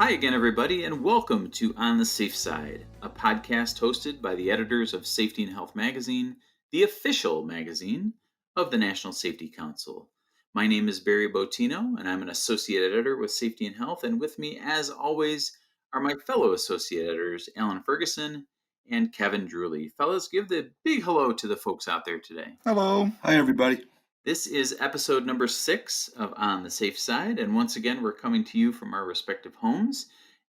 Hi again, everybody, and welcome to On the Safe Side, a podcast hosted by the editors of Safety and Health magazine, the official magazine of the National Safety Council. My name is Barry Botino, and I'm an associate editor with Safety and Health. And with me, as always, are my fellow associate editors, Alan Ferguson and Kevin Drewley. Fellas, give the big hello to the folks out there today. Hello. Hi, everybody. This is episode number 6 of On the Safe Side, and once again, we're coming to you from our respective homes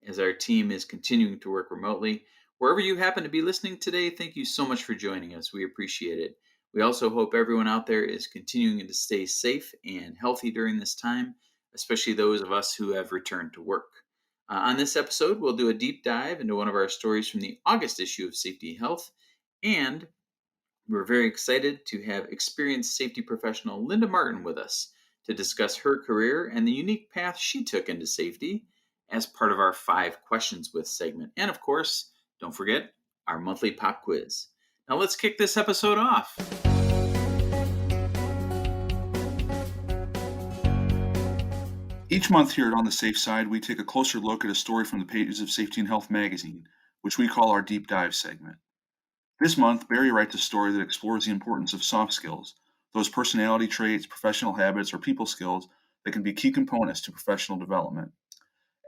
as our team is continuing to work remotely. Wherever you happen to be listening today, thank you so much for joining us. We appreciate it. We also hope everyone out there is continuing to stay safe and healthy during this time, especially those of us who have returned to work. On this episode, we'll do a deep dive into one of our stories from the August issue of Safety and Health, and we're very excited to have experienced safety professional Linda Martin with us to discuss her career and the unique path she took into safety as part of our 5 Questions With segment. And of course, don't forget our monthly pop quiz. Now let's kick this episode off. Each month here at On the Safe Side, we take a closer look at a story from the pages of Safety and Health magazine, which we call our Deep Dive segment. This month, Barry writes a story that explores the importance of soft skills, those personality traits, professional habits, or people skills that can be key components to professional development.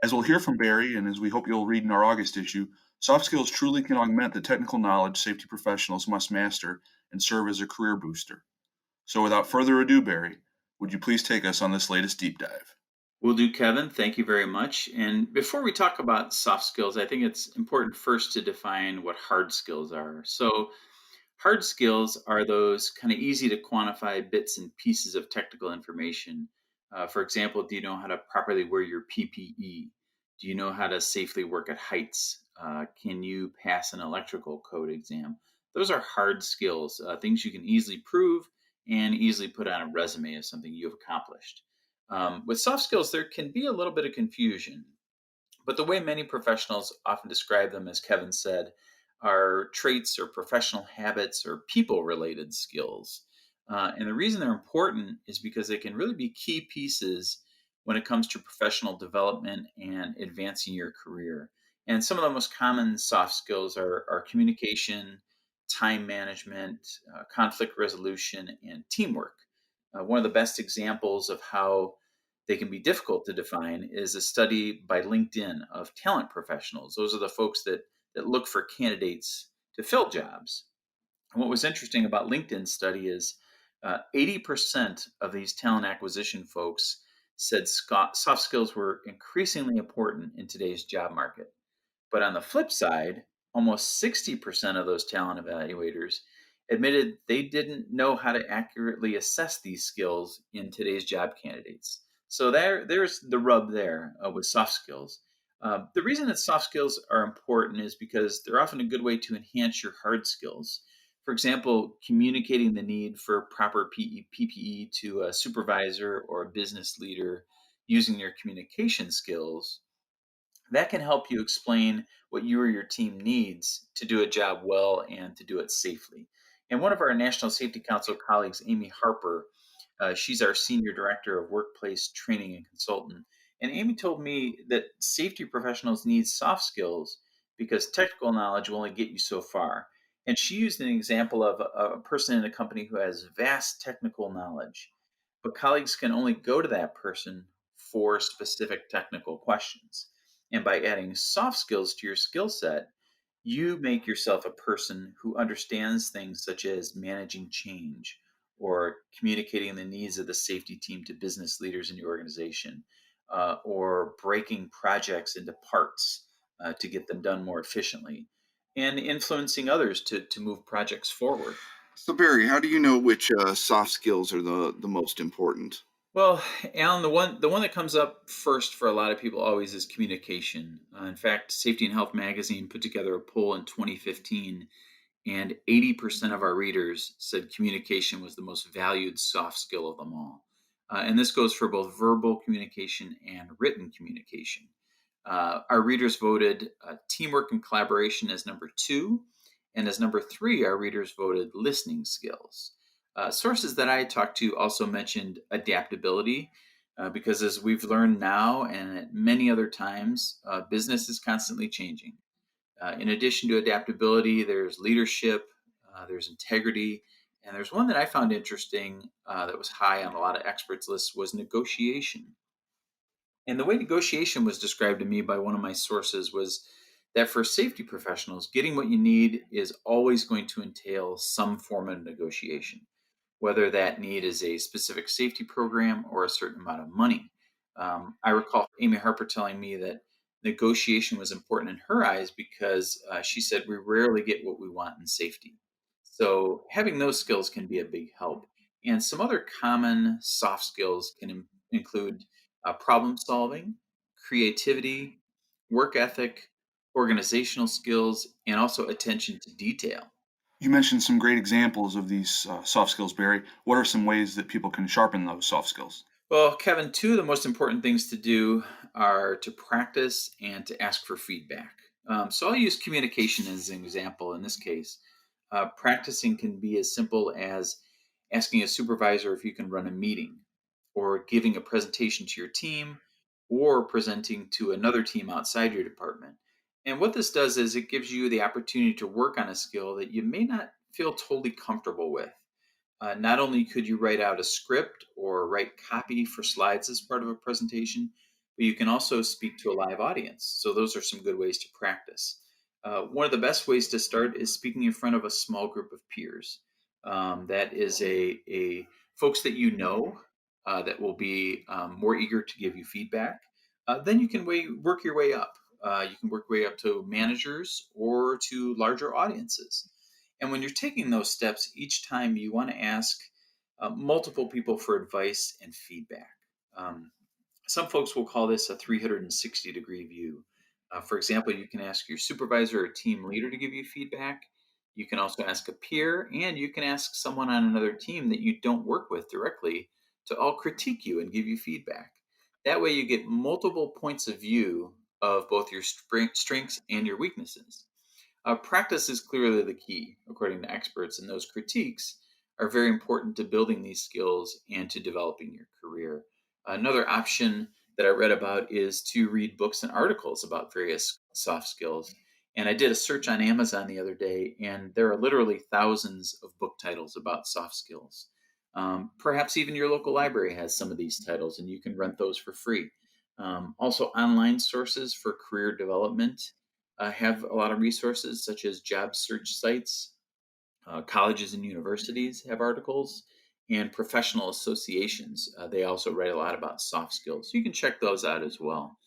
As we'll hear from Barry, and as we hope you'll read in our August issue, soft skills truly can augment the technical knowledge safety professionals must master and serve as a career booster. So without further ado, Barry, would you please take us on this latest deep dive? Will do, Kevin. Thank you very much. And before we talk about soft skills, I think it's important first to define what hard skills are. So hard skills are those kind of easy to quantify bits and pieces of technical information. For example, do you know how to properly wear your PPE? Do you know how to safely work at heights? Can you pass an electrical code exam? Those are hard skills, things you can easily prove and easily put on a resume as something you've accomplished. With soft skills, there can be a little bit of confusion, but the way many professionals often describe them, as Kevin said, are traits or professional habits or people related skills. And the reason they're important is because they can really be key pieces when it comes to professional development and advancing your career. And some of the most common soft skills are communication, time management, conflict resolution, and teamwork. One of the best examples of how they can be difficult to define is a study by LinkedIn of talent professionals. Those are the folks that look for candidates to fill jobs. And what was interesting about LinkedIn's study is 80% of these talent acquisition folks said soft skills were increasingly important in today's job market. But on the flip side, almost 60% of those talent evaluators admitted they didn't know how to accurately assess these skills in today's job candidates. So there's the rub there with soft skills. The reason that soft skills are important is because they're often a good way to enhance your hard skills. For example, communicating the need for proper PPE to a supervisor or a business leader using your communication skills, that can help you explain what you or your team needs to do a job well and to do it safely. And one of our National Safety Council colleagues, Amy Harper, she's our Senior Director of Workplace Training and Consultant. And Amy told me that safety professionals need soft skills because technical knowledge will only get you so far. And she used an example of a person in a company who has vast technical knowledge, but colleagues can only go to that person for specific technical questions. And by adding soft skills to your skill set, you make yourself a person who understands things such as managing change or communicating the needs of the safety team to business leaders in your organization, or breaking projects into parts to get them done more efficiently, and influencing others to move projects forward. So Barry, how do you know which soft skills are the most important? Well, Alan, the one that comes up first for a lot of people always is communication. In fact, Safety and Health magazine put together a poll in 2015, and 80% of our readers said communication was the most valued soft skill of them all. And this goes for both verbal communication and written communication. Our readers voted teamwork and collaboration as number 2, and as number 3, our readers voted listening skills. Sources that I talked to also mentioned adaptability. because as we've learned now and at many other times, business is constantly changing. In addition to adaptability, there's leadership, there's integrity, and there's one that I found interesting that was high on a lot of experts' lists was negotiation. And the way negotiation was described to me by one of my sources was that for safety professionals, getting what you need is always going to entail some form of negotiation, whether that need is a specific safety program or a certain amount of money. I recall Amy Harper telling me that negotiation was important in her eyes because she said we rarely get what we want in safety. So having those skills can be a big help. And some other common soft skills can include problem solving, creativity, work ethic, organizational skills, and also attention to detail. You mentioned some great examples of these soft skills, Barry. What are some ways that people can sharpen those soft skills? Well, Kevin, two of the most important things to do are to practice and to ask for feedback. So I'll use communication as an example in this case. Practicing can be as simple as asking a supervisor if you can run a meeting, or giving a presentation to your team, or presenting to another team outside your department. And what this does is it gives you the opportunity to work on a skill that you may not feel totally comfortable with. Not only could you write out a script or write copy for slides as part of a presentation, but you can also speak to a live audience. So, those are some good ways to practice. One of the best ways to start is speaking in front of a small group of peers. That is a folks that you know that will be more eager to give you feedback. Then you can work your way up. You can work your way up to managers or to larger audiences. And when you're taking those steps, each time you want to ask multiple people for advice and feedback. Um, some folks will call this a 360-degree view. For example, you can ask your supervisor or team leader to give you feedback. You can also ask a peer, and you can ask someone on another team that you don't work with directly to all critique you and give you feedback. That way, you get multiple points of view of both your strengths and your weaknesses. Practice is clearly the key, according to experts, and those critiques are very important to building these skills and to developing your career. Another option that I read about is to read books and articles about various soft skills. And I did a search on Amazon the other day, and there are literally thousands of book titles about soft skills. Perhaps even your local library has some of these titles, and you can rent those for free. Also, online sources for career development have a lot of resources, such as job search sites. Colleges and universities have articles, and professional associations. They also write a lot about soft skills. So you can check those out as well.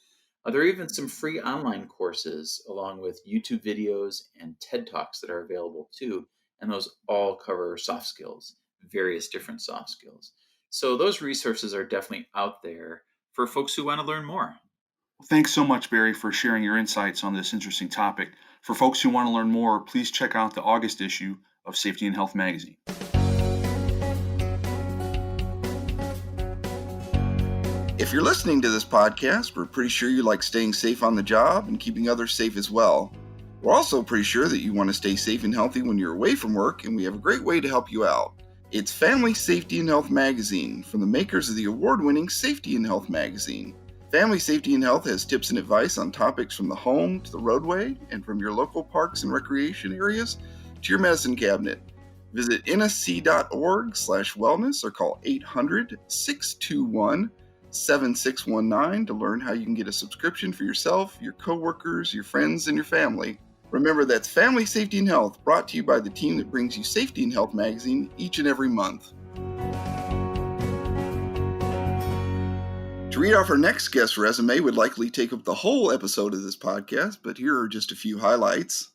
There are even some free online courses, along with YouTube videos and TED Talks that are available too. And those all cover soft skills, various different soft skills. So those resources are definitely out there for folks who want to learn more. Well, thanks so much, Barry, for sharing your insights on this interesting topic. For folks who want to learn more, please check out the August issue of Safety and Health magazine. If you're listening to this podcast, we're pretty sure you like staying safe on the job and keeping others safe as well. We're also pretty sure that you want to stay safe and healthy when you're away from work, and we have a great way to help you out. It's Family Safety and Health magazine from the makers of the award-winning Safety and Health magazine. Family Safety and Health has tips and advice on topics from the home to the roadway and from your local parks and recreation areas to your medicine cabinet. Visit nsc.org/wellness or call 800-621-7619 to learn how you can get a subscription for yourself, your coworkers, your friends, and your family. Remember, that's Family Safety and Health, brought to you by the team that brings you Safety and Health magazine each and every month. To read off our next guest's resume would likely take up the whole episode of this podcast, but here are just a few highlights.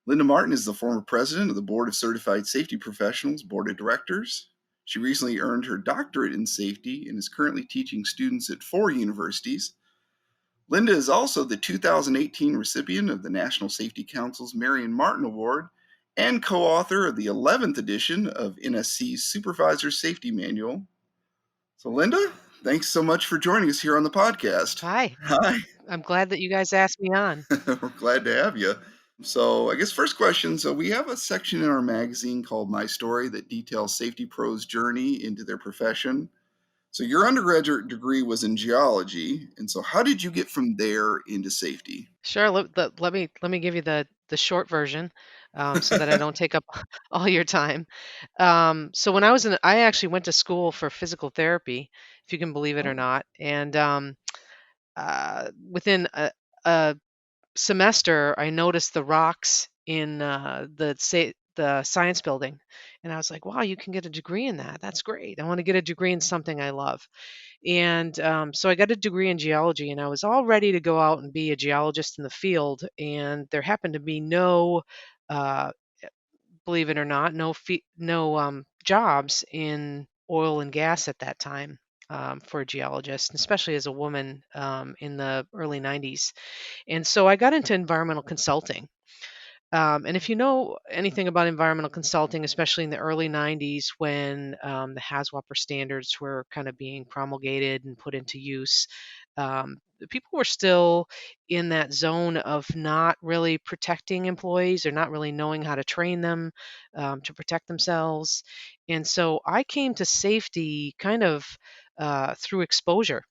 Linda Martin is the former president of the Board of Certified Safety Professionals Board of Directors. She recently earned her doctorate in safety and is currently teaching students at 4 universities. Linda is also the 2018 recipient of the National Safety Council's Marion Martin Award and co-author of the 11th edition of NSC's Supervisor Safety Manual. So Linda, thanks so much for joining us here on the podcast. Hi. Hi. I'm glad that you guys asked me on. We're glad to have you. So I guess first question, so we have a section in our magazine called My Story that details safety pros' journey into their profession. So your undergraduate degree was in geology, and so how did you get from there into safety? Sure. Let me give you the short version, so that I don't take up all your time. So when I actually went to school for physical therapy, if you can believe it or Oh, not, and within a semester, I noticed the rocks in the science building, and I was like, "Wow, you can get a degree in that. That's great. I want to get a degree in something I love." And so I got a degree in geology, and I was all ready to go out and be a geologist in the field. And there happened to be no, uh, believe it or not, no jobs in oil and gas at that time. For a geologist, especially as a woman in the early 90s. And so I got into environmental consulting. And if you know anything about environmental consulting, especially in the early 90s when the HAZWOPER standards were kind of being promulgated and put into use, the people were still in that zone of not really protecting employees or not really knowing how to train them to protect themselves. And so I came to safety kind of through exposure.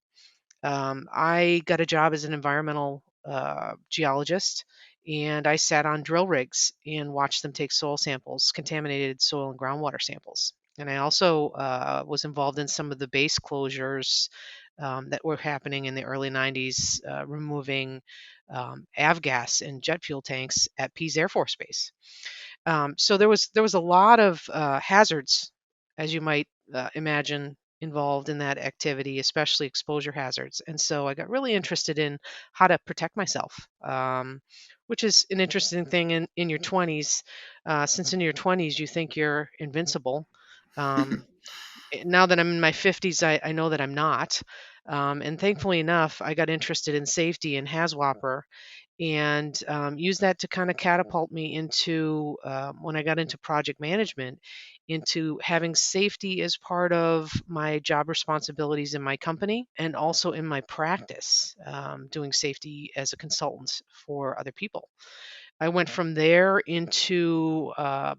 I got a job as an environmental geologist, and I sat on drill rigs and watched them take soil samples, contaminated soil and groundwater samples. And I also was involved in some of the base closures that were happening in the early 90s, removing avgas and jet fuel tanks at Pease Air Force Base. So there was a lot of hazards, as you might imagine, involved in that activity, especially exposure hazards. And so I got really interested in how to protect myself, which is an interesting thing in your 20s. Since in your 20s you think you're invincible. Um, Now that I'm in my 50s, I know that I'm not. And thankfully enough, I got interested in safety and HAZWOPER and use that to kind of catapult me into when I got into project management, into having safety as part of my job responsibilities in my company and also in my practice, doing safety as a consultant for other people. I went from there into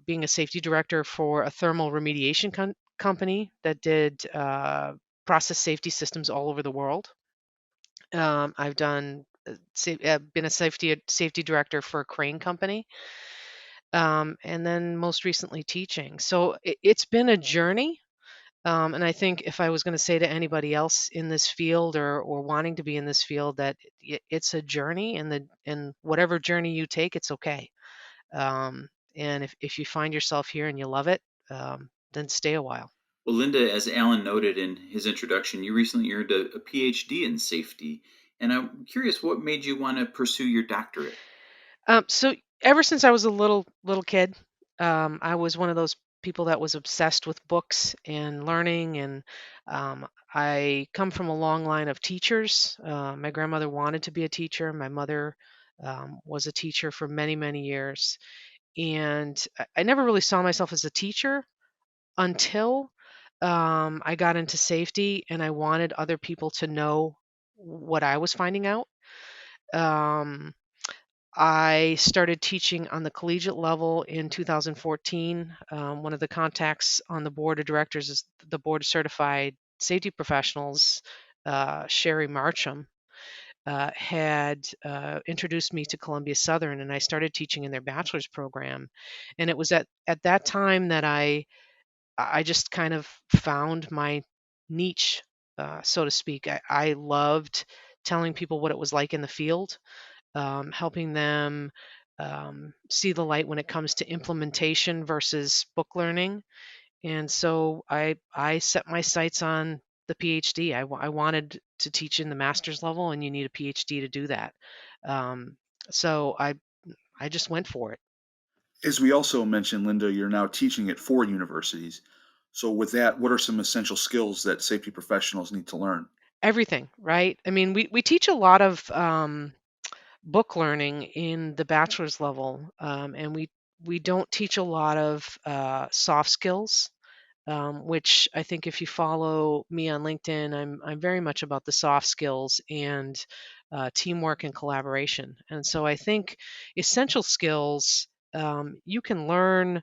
being a safety director for a thermal remediation company that did process safety systems all over the world. I've been a safety director for a crane company, and then most recently teaching. So it's been a journey. And I think if I was going to say to anybody else in this field or wanting to be in this field that it's a journey, and whatever journey you take, it's okay. And if you find yourself here and you love it, then stay a while. Well, Linda, as Alan noted in his introduction, you recently earned a PhD in safety. And I'm curious what made you want to pursue your doctorate? So ever since I was a little kid, I was one of those people that was obsessed with books and learning, and I come from a long line of teachers. My grandmother wanted to be a teacher. My mother was a teacher for many years, and I never really saw myself as a teacher until I got into safety, and I wanted other people to know what I was finding out. Um, I started teaching on the collegiate level in 2014. One of the contacts on the board of directors is the board of certified safety professionals, Sherry Marcham, had introduced me to Columbia Southern, and I started teaching in their bachelor's program. And it was at that time that I just kind of found my niche, so to speak. I loved telling people what it was like in the field, helping them see the light when it comes to implementation versus book learning. And so I set my sights on the PhD. I wanted to teach in the master's level, and you need a PhD to do that. Um, so I just went for it. As we also mentioned, Linda, you're now teaching at 4 universities. So, with that, what are some essential skills that safety professionals need to learn? Everything, right? I mean, we teach a lot of book learning in the bachelor's level, and we don't teach a lot of soft skills, which I think if you follow me on LinkedIn, I'm very much about the soft skills and teamwork and collaboration. And so I think essential skills you can learn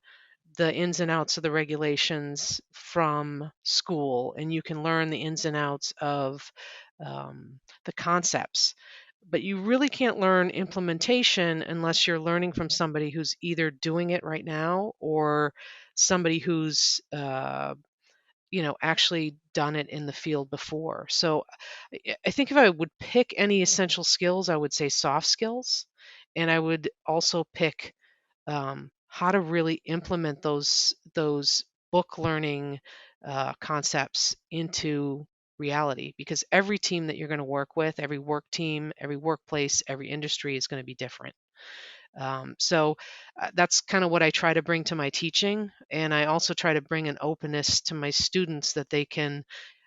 the ins and outs of the regulations from school, and you can learn the ins and outs of the concepts. But you really can't learn implementation unless you're learning from somebody who's either doing it right now or somebody who's actually done it in the field before. So I think if I would pick any essential skills, I would say soft skills, and I would also pick how to really implement those book learning concepts into reality, because every team that you're going to work with, every work team, every workplace, every industry is going to be different. That's kind of what I try to bring to my teaching, and I also try to bring an openness to my students that they can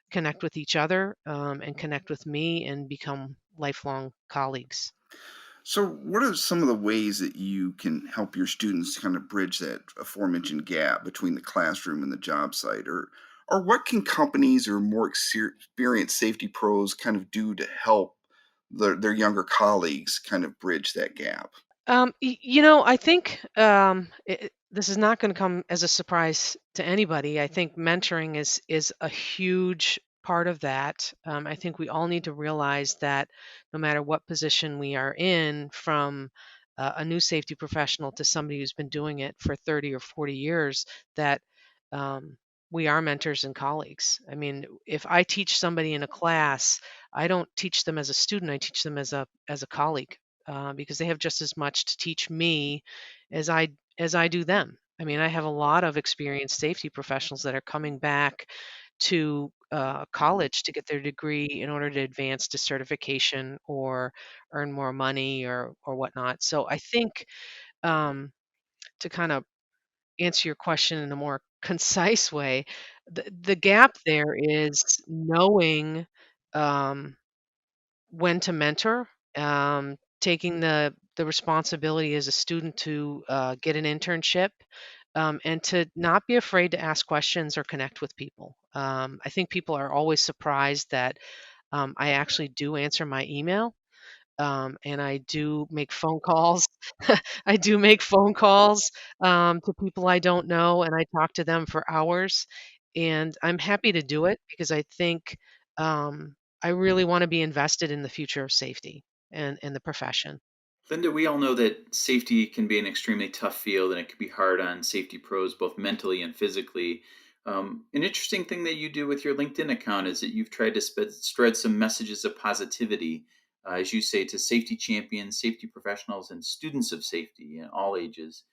connect with each other, and connect with me and become lifelong colleagues. So, what are some of the ways that you can help your students kind of bridge that aforementioned gap between the classroom and the job site? Or what can companies or more experienced safety pros kind of do to help their younger colleagues kind of bridge that gap? I think this is not going to come as a surprise to anybody. I think mentoring is a huge part of that. I think we all need to realize that no matter what position we are in, from a new safety professional to somebody who's been doing it for 30 or 40 years, that um, we are mentors and colleagues. I mean, if I teach somebody in a class, I don't teach them as a student. I teach them as a colleague, because they have just as much to teach me as I do them. I mean, I have a lot of experienced safety professionals that are coming back to college to get their degree in order to advance to certification or earn more money or whatnot. So I think, to kind of answer your question in a more concise way, the gap there is knowing um, when to mentor, taking the responsibility as a student to get an internship, and to not be afraid to ask questions or connect with people. I think people are always surprised that I actually do answer my email, and I do make phone calls. I do make phone calls to people I don't know, and I talk to them for hours. And I'm happy to do it because I think I really want to be invested in the future of safety and the profession. Linda, we all know that safety can be an extremely tough field and it can be hard on safety pros, both mentally and physically. An interesting thing that you do with your LinkedIn account is that you've tried to spread some messages of positivity, as you say, to safety champions, safety professionals, and students of safety in all ages.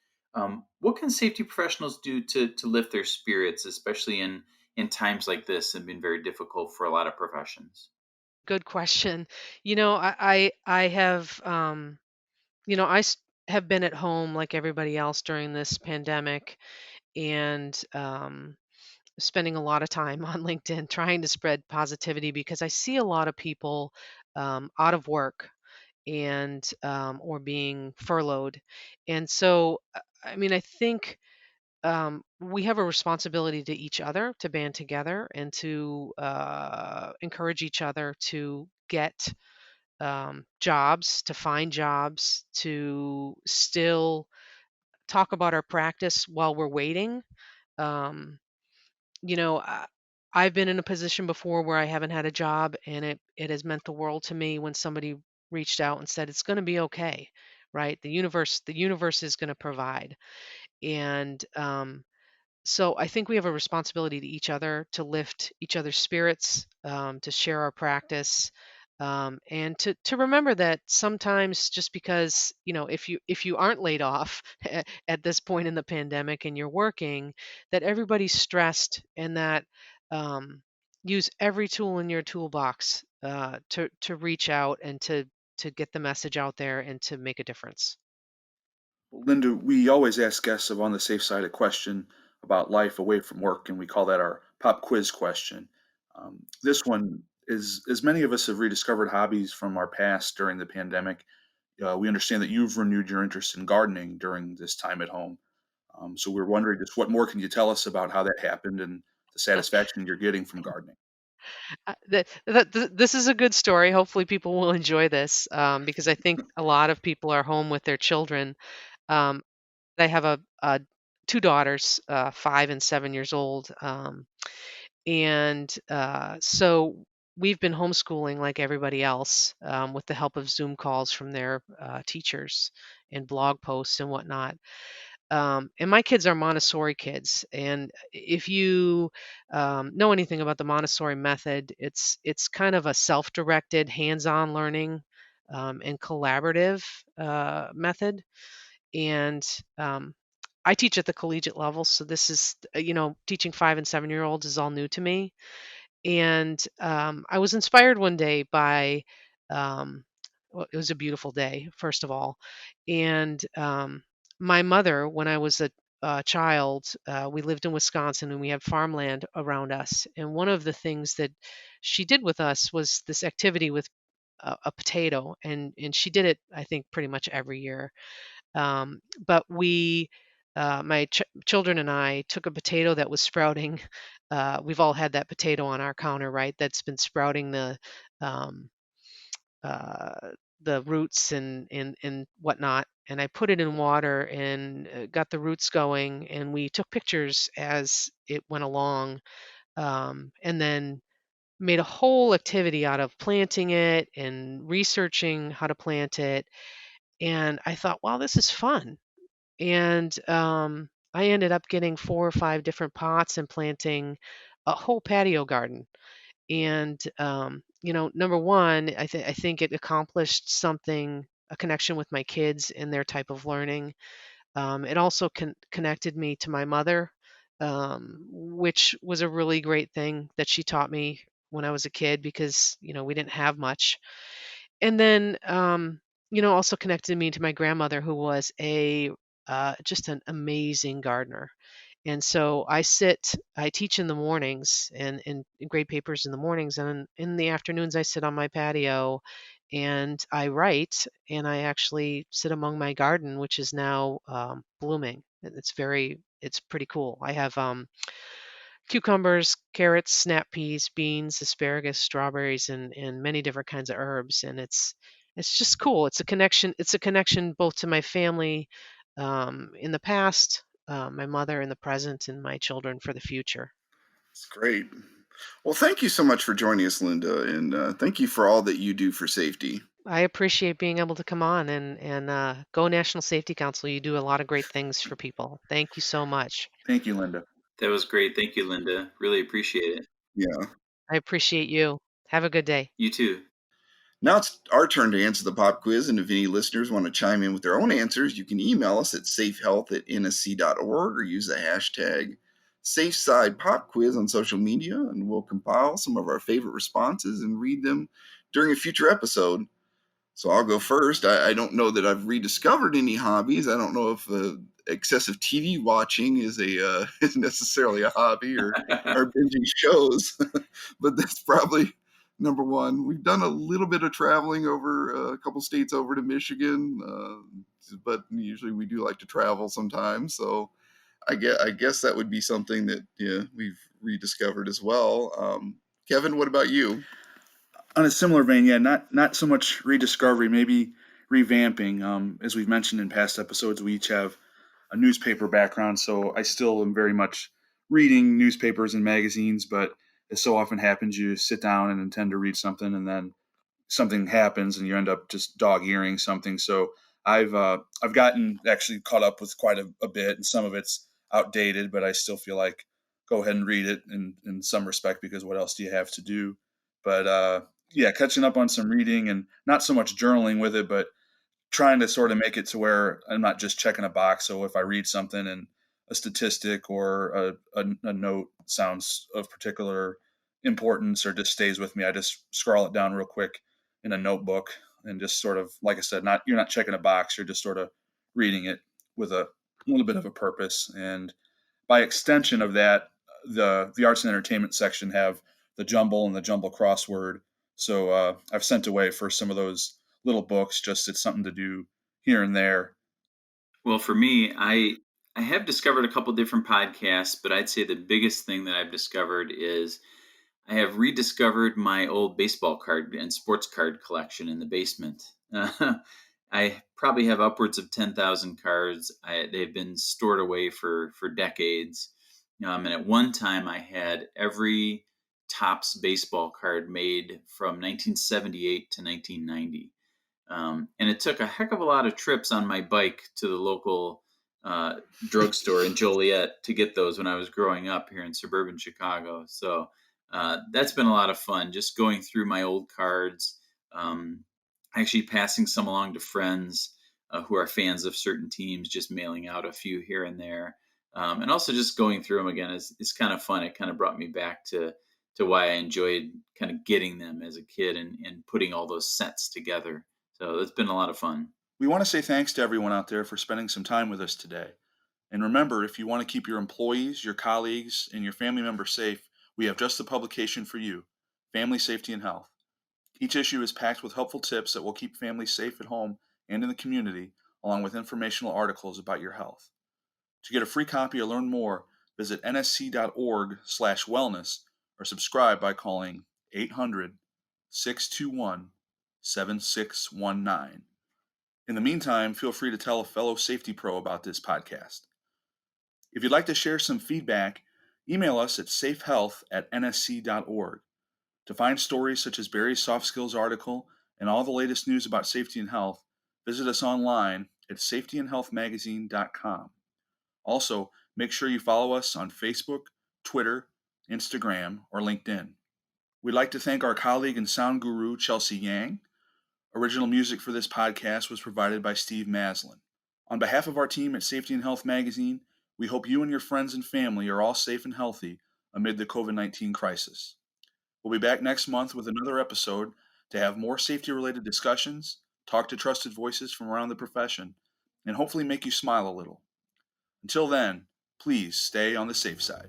What can safety professionals do to lift their spirits, especially in times like this and been very difficult for a lot of professions? Good question. I have have been at home like everybody else during this pandemic, and spending a lot of time on LinkedIn trying to spread positivity because I see a lot of people out of work, and or being furloughed. And so, I mean, I think we have a responsibility to each other to band together and to encourage each other to get jobs, to find jobs, to still talk about our practice while we're waiting. Um, you know, I, I've been in a position before where I haven't had a job, and it has meant the world to me when somebody reached out and said it's going to be okay, right? The universe is going to provide. And so I think we have a responsibility to each other to lift each other's spirits, to share our practice, and to remember that sometimes, just because, if you aren't laid off at this point in the pandemic and you're working, that everybody's stressed, and that um, use every tool in your toolbox to reach out and to get the message out there and to make a difference. Linda, we always ask guests of On the Safe Side a question about life away from work, and we call that our pop quiz question. This one is, as many of us have rediscovered hobbies from our past during the pandemic, we understand that you've renewed your interest in gardening during this time at home. So we're wondering just what more can you tell us about how that happened and the satisfaction you're getting from gardening? This is a good story. Hopefully, people will enjoy this, because I think a lot of people are home with their children. Um, I have a two daughters, 5 and 7 years old. So we've been homeschooling like everybody else, with the help of Zoom calls from their teachers and blog posts and whatnot. And my kids are Montessori kids, and if you know anything about the Montessori method, it's kind of a self-directed, hands-on learning, and collaborative method. And I teach at the collegiate level, so this is, teaching 5 and 7 year olds is all new to me. And I was inspired one day by, um, well, it was a beautiful day, first of all. And my mother, when I was a child, we lived in Wisconsin and we had farmland around us. And one of the things that she did with us was this activity with a potato. And she did it, I think, pretty much every year. But my children and I took a potato that was sprouting. We've all had that potato on our counter, right? That's been sprouting um, uh, the roots and whatnot. And I put it in water and got the roots going. And we took pictures as it went along, and then made a whole activity out of planting it and researching how to plant it. And I thought, wow, this is fun. And I ended up getting 4 or 5 different pots and planting a whole patio garden. And number one, I think it accomplished something, a connection with my kids and their type of learning. It also connected me to my mother, which was a really great thing that she taught me when I was a kid, because we didn't have much. And then also connected me to my grandmother, who was a just an amazing gardener. And so I teach in the mornings and grade papers in the mornings, and in the afternoons I sit on my patio and I write, and I actually sit among my garden, which is now blooming. It's pretty cool. I have cucumbers, carrots, snap peas, beans, asparagus, strawberries, and many different kinds of herbs. And it's just cool. It's a connection. It's a connection both to my family, in the past, my mother in the present, and my children for the future. It's great. Well, thank you so much for joining us, Linda, and thank you for all that you do for safety. I appreciate being able to come on and go National Safety Council. You do a lot of great things for people. Thank you so much. Thank you, Linda. That was great. Thank you, Linda. Really appreciate it. Yeah. I appreciate you. Have a good day. You too. Now it's our turn to answer the pop quiz, and if any listeners want to chime in with their own answers, you can email us at safehealth@nsc.org or use the hashtag SafeSidePopQuiz on social media, and we'll compile some of our favorite responses and read them during a future episode. So I'll go first. I don't know that I've rediscovered any hobbies. I don't know if excessive TV watching is is necessarily a hobby, or binging shows, but that's probably number one. We've done a little bit of traveling over a couple states over to Michigan, but usually we do like to travel sometimes. So I guess that would be something that, yeah, we've rediscovered as well. Kevin, what about you? On a similar vein, yeah, not so much rediscovery, maybe revamping. As we've mentioned in past episodes, we each have a newspaper background, so I still am very much reading newspapers and magazines. But as so often happens, you sit down and intend to read something, and then something happens, and you end up just dog earing something. So I've gotten actually caught up with quite a bit, and some of it's outdated, but I still feel like go ahead and read it in some respect, because what else do you have to do? But yeah, catching up on some reading and not so much journaling with it, but trying to sort of make it to where I'm not just checking a box. So if I read something and a statistic or a note sounds of particular importance or just stays with me, I just scroll it down real quick in a notebook and just sort of, like I said, not you're not checking a box, you're just sort of reading it with a little bit of a purpose. And by extension of that, the arts and entertainment section have the jumble and the jumble crossword. So I've sent away for some of those little books. Just it's something to do here and there. Well, for me, I have discovered a couple different podcasts, but I'd say the biggest thing that I've discovered is I have rediscovered my old baseball card and sports card collection in the basement. I probably have upwards of 10,000 cards. They've been stored away for decades. And at one time, I had every Topps baseball card made from 1978 to 1990. And it took a heck of a lot of trips on my bike to the local drugstore in Joliet to get those when I was growing up here in suburban Chicago. So that's been a lot of fun, just going through my old cards, um, actually passing some along to friends who are fans of certain teams, just mailing out a few here and there. And also just going through them again is kind of fun. It kind of brought me back to why I enjoyed kind of getting them as a kid and putting all those sets together. So it's been a lot of fun. We want to say thanks to everyone out there for spending some time with us today. And remember, if you want to keep your employees, your colleagues, and your family members safe, we have just the publication for you, Family Safety and Health. Each issue is packed with helpful tips that will keep families safe at home and in the community, along with informational articles about your health. To get a free copy or learn more, visit nsc.org/wellness or subscribe by calling 800-621-7619. In the meantime, feel free to tell a fellow safety pro about this podcast. If you'd like to share some feedback, email us at safehealth@nsc.org. To find stories such as Barry's soft skills article and all the latest news about safety and health, visit us online at safetyandhealthmagazine.com. Also, make sure you follow us on Facebook, Twitter, Instagram, or LinkedIn. We'd like to thank our colleague and sound guru, Chelsea Yang. Original music for this podcast was provided by Steve Maslin. On behalf of our team at Safety and Health Magazine, we hope you and your friends and family are all safe and healthy amid the COVID-19 crisis. We'll be back next month with another episode to have more safety-related discussions, talk to trusted voices from around the profession, and hopefully make you smile a little. Until then, please stay on the safe side.